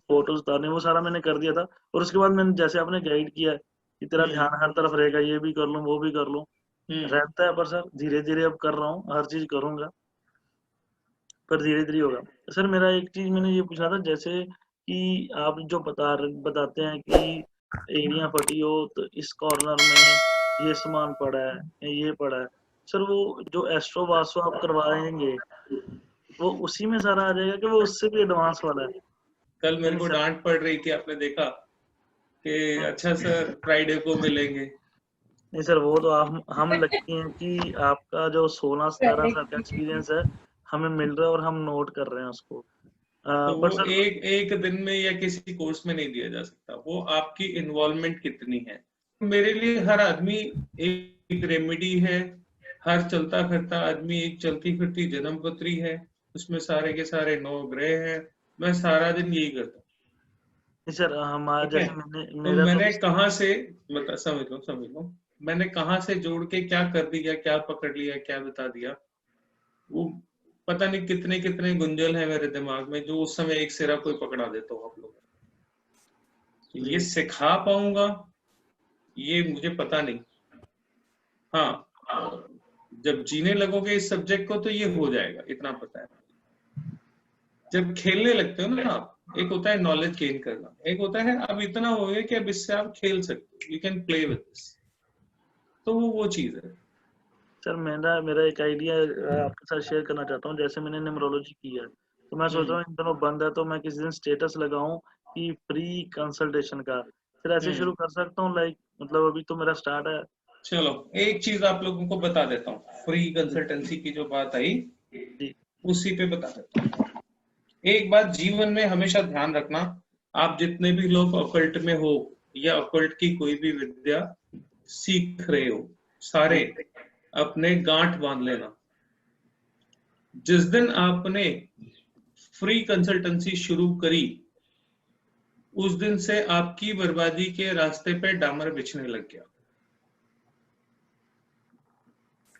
Photos उतारने, वो सारा मैंने कर दिया था। और उसके बाद मैंने जैसे आपने गाइड किया है कि तेरा ध्यान हर तरफ रहेगा, ये भी कर लूँ वो भी कर लूँ, रहता है। पर सर धीरे धीरे अब कर रहा हूँ, हर चीज करूंगा, पर धीरे धीरे होगा। सर मेरा एक चीज मैंने ये पूछना था, जैसे कि आप जो बताते हैं कि एड़ियाँ फटी हो तो इस कॉर्नर में ये सामान पड़ा है या ये पड़ा है, सर वो जो एस्ट्रो वास्को आप करवाएंगे वो उसी में सारा आ जाएगा कि वो उससे भी एडवांस वाला है? कल मेरे नहीं को सर, डांट पड़ रही थी, आपने देखा कि अच्छा सर फ्राइडे को मिलेंगे। नहीं सर, वो तो हम लकी हैं कि आपका जो 16-17 साल का एक्सपीरियंस है हमें मिल रहा है और हम नोट कर रहे हैं उसको। तो बट वो सर, एक एक दिन में या किसी कोर्स में नहीं दिया जा सकता, वो आपकी इन्वॉल्वमेंट कितनी है। मेरे लिए हर आदमी एक रेमेडी है, हर चलता फिरता आदमी एक चलती फिरती जन्म पत्री है, उसमें सारे के सारे 9 ग्रह हैं। मैं सारा दिन यही करता हूँ। नहीं सर, हमारा ठीक है, जैसे तो मेरा तो मैंने कहाँ से समझ लो मैंने कहाँ से जोड़ के क्या कर दिया, क्या पकड़ लिया, क्या बता दिया, वो पता नहीं कितने कितने गुंजल है मेरे दिमाग में, जो उस समय एक सिरा कोई पकड़ा देता हो आप लोग। ये जी सिखा पाऊंगा ये मुझे पता नहीं। हाँ, जब जीने लगोगे इस सब्जेक्ट को तो ये हो जाएगा, इतना पता है। जब खेलने लगते हो ना आप, एक होता है नॉलेज गेन करना, एक होता है अब इतना हो गया कि अब इससे आप खेल सकते हो, you can play with this, तो वो चीज है। सर, मेरा मेरा एक आइडिया आपके साथ शेयर करना चाहता हूँ। जैसे मैंने न्यूमरोलॉजी की है तो मैं सोच रहा हम्म हूँ इन दोनों बंद है तो मैं किसी दिन स्टेटस लगाऊं कि फ्री कंसल्टेशन का। फिर ऐसे शुरू हम्म कर सकता हूँ, लाइक मतलब अभी तो मेरा स्टार्ट है। चलो एक चीज आप लोगों को बता देता हूँ, फ्री जी कंसल्टेंसी की जो बात आई जी उसी पे बता देता हूँ। एक बात जीवन में हमेशा ध्यान रखना, आप जितने भी लोग ऑकल्ट में हो या ऑकल्ट की कोई भी विद्या सीख रहे हो, सारे जी अपने गांठ बांध लेना। जिस दिन आपने फ्री कंसल्टेंसी शुरू करी, उस दिन से आपकी बर्बादी के रास्ते पे डामर बिछने लग गया।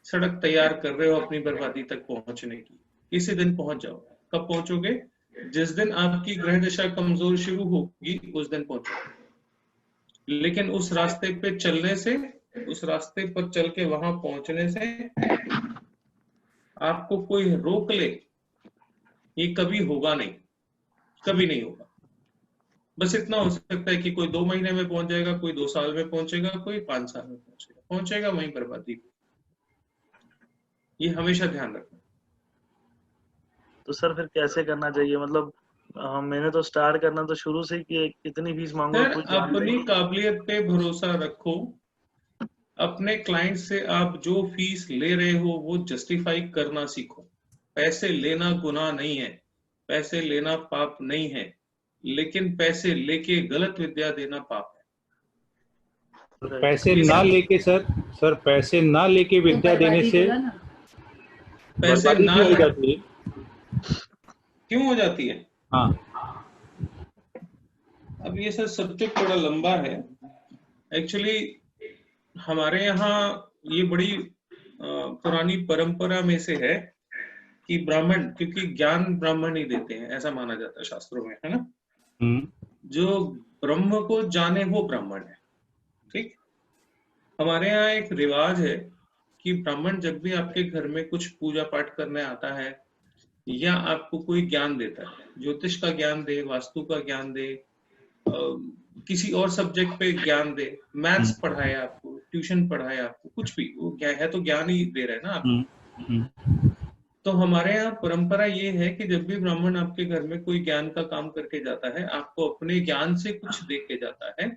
सड़क तैयार कर रहे हो अपनी बर्बादी तक पहुंचने की, किसी दिन पहुंच जाओ। कब पहुंचोगे? जिस दिन आपकी ग्रह दशा कमजोर शुरू होगी उस दिन पहुंचोगे। लेकिन उस रास्ते पे चलने से, उस रास्ते पर चल के वहां पहुंचने से आपको कोई रोक ले, ये कभी होगा नहीं, कभी नहीं होगा। बस इतना हो सकता है कि कोई 2 महीने में पहुंच जाएगा, कोई 2 साल में पहुंचेगा, कोई 5 साल में पहुंचेगा, पहुंचेगा वहीं बर्बादी। ये हमेशा ध्यान रखना। तो सर फिर कैसे करना चाहिए? मतलब मैंने तो स्टार्ट करना तो शुरू से ही कि कितनी फीस मांगूंगा फिर कोई जानता ही अपनी नहीं। काबिलियत पे भरोसा रखो। अपने क्लाइंट से आप जो फीस ले रहे हो वो जस्टिफाई करना सीखो। पैसे लेना गुनाह नहीं है, पैसे लेना पाप नहीं है, लेकिन पैसे लेके गलत विद्या देना पाप है। पैसे है। ना ये लेके सर पैसे ना लेके विद्या देने से पैसे बर्बादी ना भी हो ले, जाती है। क्यों हो जाती है? हाँ, अब ये सर सब्जेक्ट थोड़ा लंबा है। एक्चुअली हमारे यहाँ ये बड़ी पुरानी परंपरा में से है कि ब्राह्मण, क्योंकि ज्ञान ब्राह्मण ही देते हैं ऐसा माना जाता है शास्त्रों में, है ना। जो ब्रह्म को जाने वो ब्राह्मण है। ठीक, हमारे यहाँ एक रिवाज है कि ब्राह्मण जब भी आपके घर में कुछ पूजा पाठ करने आता है या आपको कोई ज्ञान देता है, ज्योतिष का ज्ञान दे, वास्तु का ज्ञान दे, किसी और सब्जेक्ट पे ज्ञान दे, मैथ्स पढ़ाए आपको, ट्यूशन पढ़ाए आपको, कुछ भी, वो क्या है तो ज्ञान ही दे रहे हैं ना आपको। तो हमारे यहाँ परंपरा ये है कि जब भी ब्राह्मण आपके घर में कोई ज्ञान का काम करके जाता है, आपको अपने ज्ञान से कुछ दे के जाता है,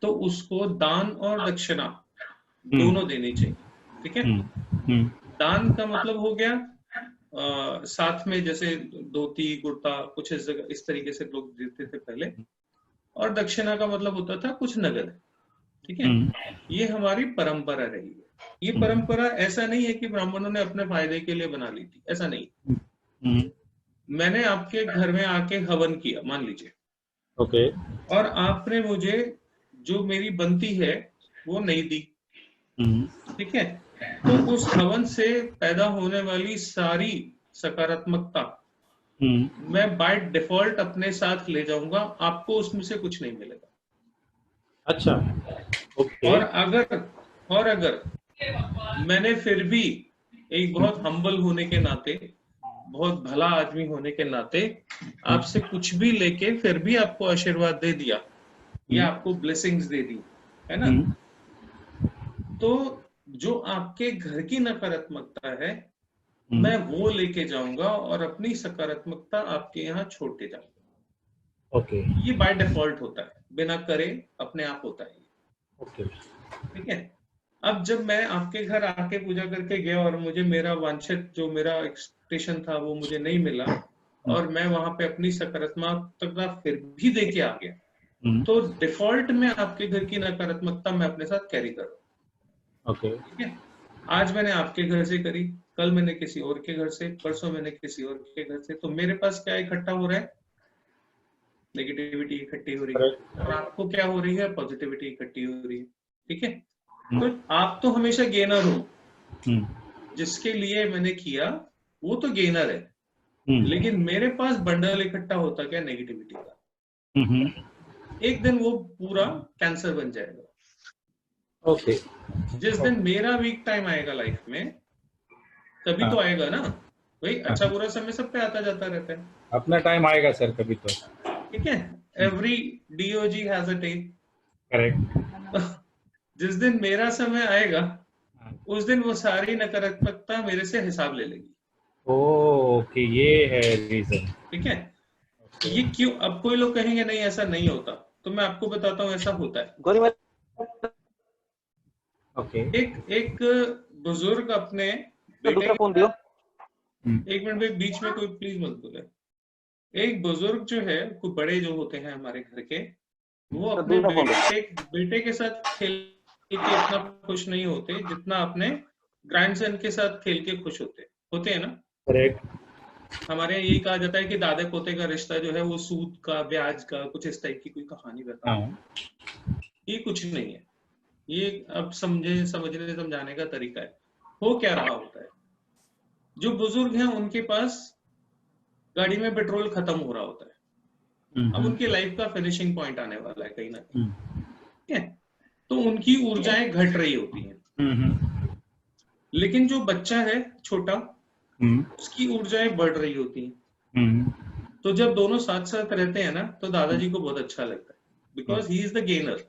तो उसको दान और दक्षिणा दोनों देनी चाहिए। ठीक है, दान का मतलब हो गया साथ में जैसे धोती कुर्ता कुछ इस तरीके से लोग देते थे पहले, और दक्षिणा का मतलब होता था कुछ नगद। ठीक है, ये हमारी परंपरा रही है। ये परंपरा ऐसा नहीं है कि ब्राह्मणों ने अपने फायदे के लिए बना ली थी, ऐसा नहीं। मैंने आपके घर में आके हवन किया मान लीजिए, ओके, और आपने मुझे जो मेरी बनती है वो नहीं दी। ठीक है, तो उस हवन से पैदा होने वाली सारी सकारात्मकता मैं बाय डिफॉल्ट अपने साथ ले जाऊंगा, आपको उसमें से कुछ नहीं मिलेगा। अच्छा, ओके। और अगर मैंने फिर भी एक बहुत हम्बल होने के नाते, बहुत भला आदमी होने के नाते आपसे कुछ भी लेके फिर भी आपको आशीर्वाद दे दिया या आपको ब्लेसिंग्स दे दी, है ना, तो जो आपके घर की नकारात्मकता है मैं वो लेके जाऊंगा और अपनी सकारात्मकता आपके यहाँ छोड़ के जाऊंगा। ओके। ये बाय डिफॉल्ट होता है, बिना करे अपने आप होता है। ओके। ठीक है। अब जब मैं आपके घर आके पूजा करके गया और मुझे मेरा वांछित जो मेरा एक्सपेक्टेशन था वो मुझे नहीं मिला और मैं वहां पे अपनी सकारात्मकता फिर भी दे के आ गया, तो डिफॉल्ट में आपके घर की नकारात्मकता मैं अपने साथ कैरी कर रहा हूं। ओके। ठीक है। आज मैंने आपके घर से करी, कल मैंने किसी और के घर से, परसों मैंने किसी और के घर से, तो मेरे पास क्या इकट्ठा हो रहा है? नेगेटिविटी इकट्ठी हो रही है, और आपको क्या हो रही है? पॉजिटिविटी इकट्ठी हो रही है। ठीक है। तो आप तो हमेशा गेनर हो, जिसके लिए मैंने किया वो तो गेनर है, लेकिन मेरे पास बंडल इकट्ठा होता क्या नेगेटिविटी का, एक दिन वो पूरा कैंसर बन जाएगा। ओके। जिस दिन मेरा वीक टाइम आएगा लाइफ में, तभी तो आएगा ना भाई। अच्छा बुरा समय सब पे आता जाता रहता है, अपना टाइम आएगा सर कभी तो। ठीक है। Every DOG has a time. Correct. जिस दिन मेरा समय आएगा उस दिन वो सारी नकारात्मकता मेरे से हिसाब ले लेगी। ओके, ये है रीजन। ठीक है। ये क्यों? अब कोई लोग कहेंगे नहीं ऐसा नहीं होता, तो मैं आपको बताता हूँ ऐसा होता है। ओके। एक बुजुर्ग अपने बेटे, एक मिनट में बीच में कोई प्लीज मत बोले। एक बुजुर्ग जो है, कोई बड़े जो होते हैं हमारे घर के, वो अपने बेटे के साथ खेल के इतना खुश नहीं होते जितना अपने ग्रैंडसन के साथ खेल के खुश होते हैं ना। करेक्ट। हमारे यही कहा जाता है कि दादे पोते का रिश्ता जो है वो सूद का, ब्याज का, कुछ इस टाइप की कोई कहानी बताओ। ये कुछ नहीं है, ये अब समझने समझाने का तरीका है। हो क्या रहा होता है, जो बुजुर्ग हैं उनके पास गाड़ी में पेट्रोल खत्म हो रहा होता है, अब उनकी लाइफ का फिनिशिंग पॉइंट आने वाला है कहीं ना कहीं। ठीक है। तो उनकी ऊर्जाएं घट रही होती हैं, लेकिन जो बच्चा है छोटा, उसकी ऊर्जाएं बढ़ रही होती हैं। तो जब दोनों साथ साथ रहते हैं ना, तो दादाजी को बहुत अच्छा लगता है, because he is the gainer.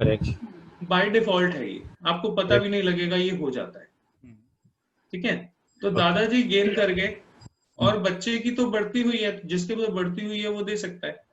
Correct. By default है ये, आपको पता भी नहीं लगेगा, ये हो जाता है। ठीक है। तो दादाजी गेन कर गए और बच्चे की तो बढ़ती हुई है, जिसके पास बढ़ती हुई है वो दे सकता है।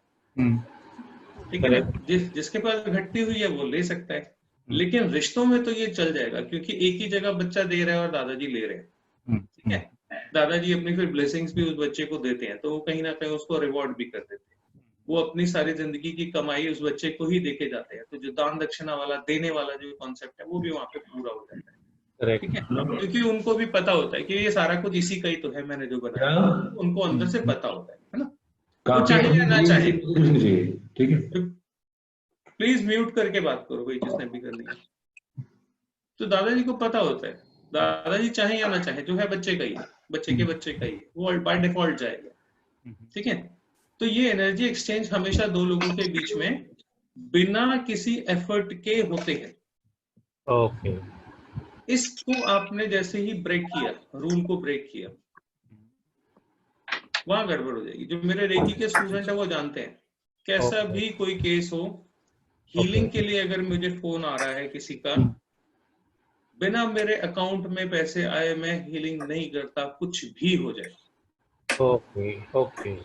ठीक है ना। जिसके पास घटती हुई है वो ले सकता है, लेकिन रिश्तों में तो ये चल जाएगा, क्योंकि एक ही जगह बच्चा दे रहा है और दादाजी ले रहे हैं। ठीक है। दादाजी अपनी फिर ब्लेसिंग्स भी उस बच्चे को देते हैं, तो वो कहीं ना कहीं उसको रिवॉर्ड भी कर देते हैं। वो अपनी सारी जिंदगी की कमाई उस बच्चे को ही देके जाते हैं, तो जो दान दक्षिणा वाला देने वाला जो कॉन्सेप्ट है वो भी वहां पे पूरा हो जाता है। ठीक है। क्योंकि उनको भी पता होता है कि ये सारा कुछ इसी का ही तो है, मैंने जो बनाया, उनको अंदर से पता होता है ना। वो चाहे या ना चाहे। ठीक है। प्लीज म्यूट करके बात करो भाई, जिसने भी करनी है। तो दादाजी को पता होता है, दादाजी चाहे या ना चाहे, जो है बच्चे का ही, बच्चे के बच्चे का ही, वो बाय डिफॉल्ट जाएगा। ठीक है। तो ये एनर्जी एक्सचेंज हमेशा दो लोगों के बीच में बिना किसी एफर्ट के होते हैं। ओके। इसको आपने जैसे ही ब्रेक किया, रूल को ब्रेक किया, वहां गड़बड़ हो जाएगी। जो मेरे रेकी के स्टूडेंट है वो जानते हैं, कैसा भी कोई केस हो, हीलिंग के लिए अगर मुझे फोन आ रहा है किसी का, बिना मेरे अकाउंट में पैसे आए मैं हीलिंग नहीं करता, कुछ भी हो जाए। ओके। ओके।